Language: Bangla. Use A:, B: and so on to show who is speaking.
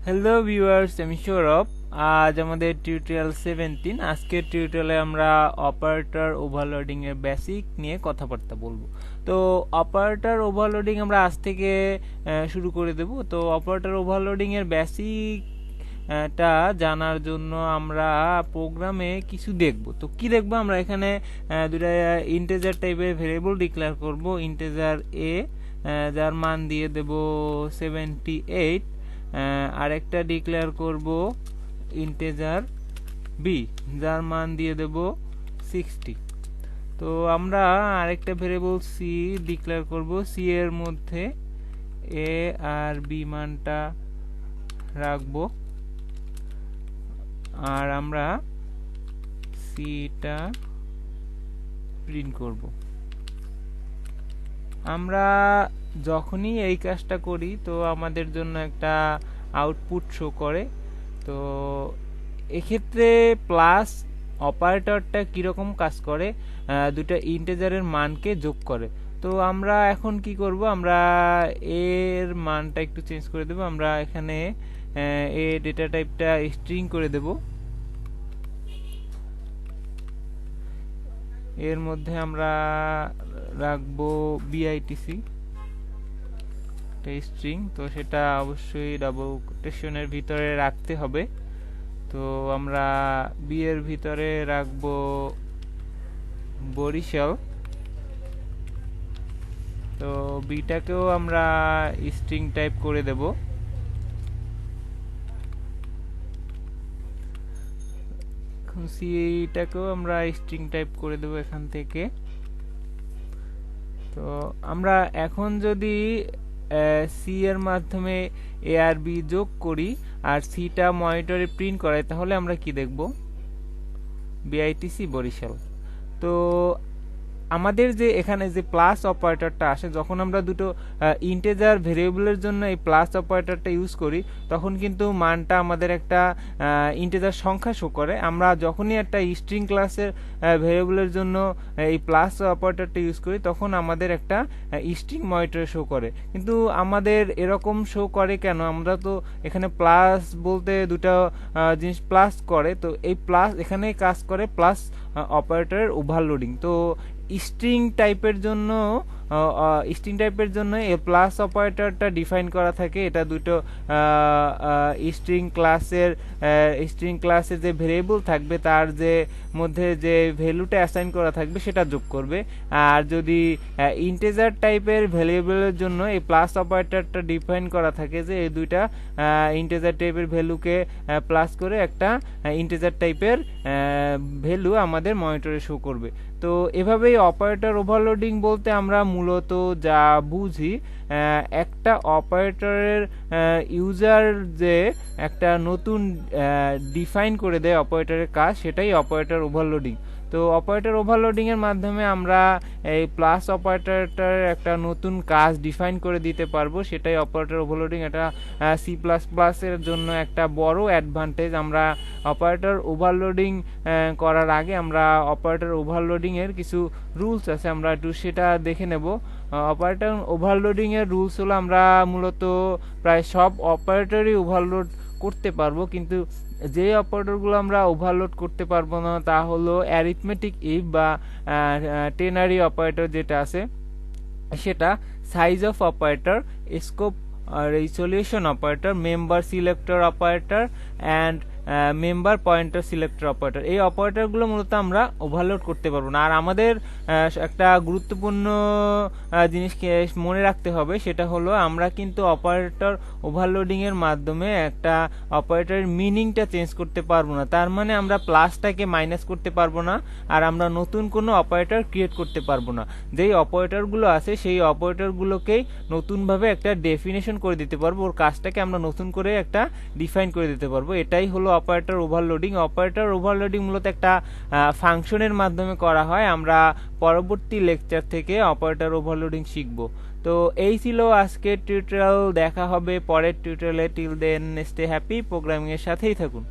A: হ্যালো ভিউয়ার্স, আমি সৌরভ। আজ আমাদের টিউটোরিয়াল 17। আজকের টিউটোরিয়ালে আমরা অপারেটর ওভারলোডিং এর বেসিক নিয়ে কথাবার্তা বলবো। তো অপারেটর ওভারলোডিং আমরা আজ থেকে শুরু করে দেব। তো অপারেটর ওভারলোডিং এর বেসিক টা জানার জন্য আমরা প্রোগ্রামে কিছু দেখব। তো কি দেখব? আমরা এখানে দুটা ইন্টিজার টাইপের ভেরিয়েবল ডিক্লেয়ার করব। ইন্টিজার এ যার মান দিয়ে দেব 78, আরেকটা ডিক্লেয়ার করব ইন্টিজার বি যার মান দিয়ে দেব 60। তো আমরা আরেকটা ভেরিয়েবল সি ডিক্লেয়ার করব। সি এর মধ্যে এ আর বি মানটা রাখবো, আর আমরা সিটা প্রিন্ট করব। আমরা যখনই এই কাজটা করি তো আমাদের জন্য একটা আউটপুট শো করে। তো এক্ষেত্রে প্লাস অপারেটরটা কিরকম কাজ করে, দুটা ইন্টিজারের মানকে যোগ করে। তো আমরা এখন কি করব, আমরা এর মানটা একটু চেঞ্জ করে দেব। আমরা এখানে এ ডেটা টাইপটা স্ট্রিং করে দেব। এর মধ্যে আমরা রাখবো বিআইটিসি স্ট্রিং। তো সেটা অবশ্যই ডাবল কোটেশনের ভিতরে রাখতে হবে। তো আমরা বি এর ভিতরে রাখবো বরিশাল। তো বিটাকেও আমরা স্ট্রিং টাইপ করে দেব। সিটাকেও আমরা স্ট্রিং টাইপ করে দেব এখান থেকে। তো আমরা এখন যদি সি এর মাধ্যমে এ আর বি যোগ করি আর সিটা মনিটরে প্রিন্ট করাই, তাহলে আমরা কি দেখব? বিআইটিসি বরিশাল। তো আমাদের যে এখানে যে প্লাস অপারেটরটা আসে, যখন আমরা দুটো ইন্টিজার ভেরিয়েবলের জন্য এই প্লাস অপারেটরটা ইউজ করি, তখন কিন্তু মানটা আমাদের একটা ইন্টিজার সংখ্যা শো করে। আমরা যখনই একটা স্ট্রিং ক্লাসের ভেরিয়েবলের জন্য এই প্লাস অপারেটরটা ইউজ করি, তখন আমাদের একটা স্ট্রিং মনিটরে শো করে। কিন্তু আমাদের এরকম শো করে কেন? আমরা তো এখানে প্লাস বলতে দুটো জিনিস প্লাস করে, তো এই প্লাস এখানে কাজ করে প্লাস অপারেটরের ওভারলোডিং। তো স্ট্রিং টাইপের জন্য এই প্লাস অপারেটরটা ডিফাইন করা থাকে। এটা দুটো স্ট্রিং ক্লাসের যে ভেরিয়েবল থাকবে তার যে মধ্যে যে ভ্যালুটা অ্যাসাইন করা থাকবে সেটা যোগ করবে। আর যদি ইন্টিজার টাইপের ভ্যারিয়েবলের জন্য এই প্লাস অপারেটরটা ডিফাইন করা থাকে যে এই দুইটা ইন্টিজার টাইপের ভ্যালুকে প্লাস করে একটা ইন্টিজার টাইপের ভ্যালু আমাদের মনিটরে শো করবে। তো এভাবেই অপারেটর ওভারলোডিং বলতে আমরা মূলত যা বুঝি, একটা অপারেটরের ইউজার যে একটা নতুন ডিফাইন করে দেয় অপারেটরের কাজ, সেটাই অপারেটর ওভারলোডিং। তো অপারেটর ওভারলোডিং এর মাধ্যমে আমরা এই প্লাস অপারেটরের একটা নতুন কাজ ডিফাইন করে দিতে পারবো, সেটাই অপারেটর ওভারলোডিং। এটা সি প্লাস প্লাসের জন্য একটা বড় অ্যাডভান্টেজ। আমরা অপারেটর ওভারলোডিং করার আগে আমরা অপারেটর ওভারলোডিং এর কিছু রুলস আছে, আমরা একটু সেটা দেখে নেব। অপারেটর ওভারলোডিং এর রুলস হলো, আমরা মূলত প্রায় সব অপারেটরই ওভারলোড করতে পারবো, কিন্তু যে অপারেটরগুলো আমরা ওভারলোড করতে পারবো না তা হলো অ্যারিথমেটিক ইফ বা টেনারি অপারেটর যেটা আছে সেটা, size of operator, scope resolution operator, member selector operator and member pointer selector operator. এই অপারেটরগুলো মূলত আমরা ওভারলোড করতে পারবো না। আর আমাদের একটা গুরুত্বপূর্ণ জিনিসকে মনে রাখতে হবে, সেটা হলো আমরা কিন্তু অপারেটর ওভারলোডিং এর মাধ্যমে একটা অপারেটরের মিনিংটা চেঞ্জ করতে পারবো না। তার মানে আমরা প্লাসটাকে মাইনাস করতে পারবো না, আর আমরা নতুন কোনো অপারেটর ক্রিয়েট করতে পারবো না। যেই অপারেটরগুলো আছে সেই অপারেটরগুলোকেই নতুনভাবে একটা ডেফিনেশন করে দিতে পারবো, ওর কাজটাকে আমরা নতুন করে একটা ডিফাইন করে দিতে পারবো। এটাই হলো অপারেটর ওভারলোডিং। অপারেটর ওভারলোডিং মূলত একটা ফাংশনের মাধ্যমে করা হয়। আমরা পরবর্তী লেকচার থেকে অপারেটর ওভারলোডিং শিখব। তো এই ছিল আজকের টিউটোরিয়াল। দেখা হবে পরের টিউটোরিয়ালে। Till then stay happy, programming এর সাথেই থাকুন।